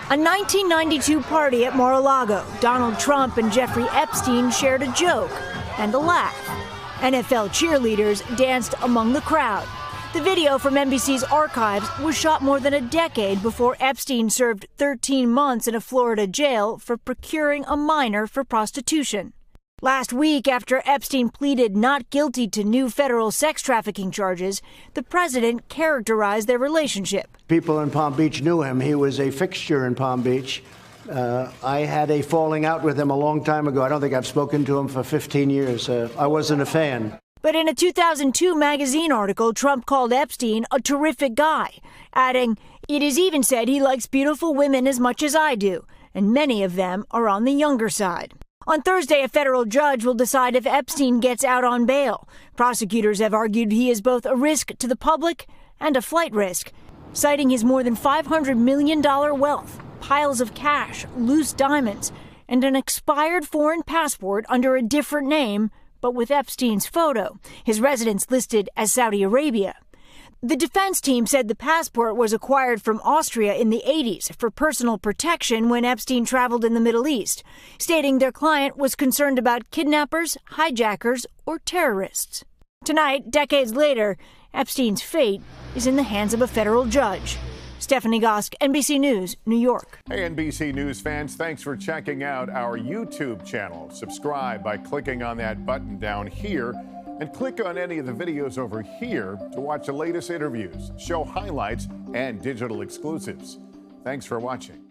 A 1992 party at Mar-a-Lago. Donald Trump and Jeffrey Epstein shared a joke and a laugh. NFL cheerleaders danced among the crowd. The video from NBC's archives was shot more than a decade before Epstein served 13 months in a Florida jail for procuring a minor for prostitution. Last week, after Epstein pleaded not guilty to new federal sex trafficking charges, the president characterized their relationship. People in Palm Beach knew him. He was a fixture in Palm Beach. I had a falling out with him a long time ago. I don't think I've spoken to him for 15 years. I wasn't a fan. But in a 2002 magazine article, Trump called Epstein a terrific guy, adding, "It is even said he likes beautiful women as much as I do, and many of them are on the younger side." On Thursday, a federal judge will decide if Epstein gets out on bail. Prosecutors have argued he is both a risk to the public and a flight risk, citing his more than $500 million wealth, piles of cash, loose diamonds, and an expired foreign passport under a different name, but with Epstein's photo, his residence listed as Saudi Arabia. The defense team said the passport was acquired from Austria in the 80s for personal protection when Epstein traveled in the Middle East, stating their client was concerned about kidnappers, hijackers, or terrorists. Tonight, decades later, Epstein's fate is in the hands of a federal judge. Stephanie Gosk, NBC News, New York. Hey, NBC News fans, thanks for checking out our YouTube channel. Subscribe by clicking on that button down here and click on any of the videos over here to watch the latest interviews, show highlights, and digital exclusives. Thanks for watching.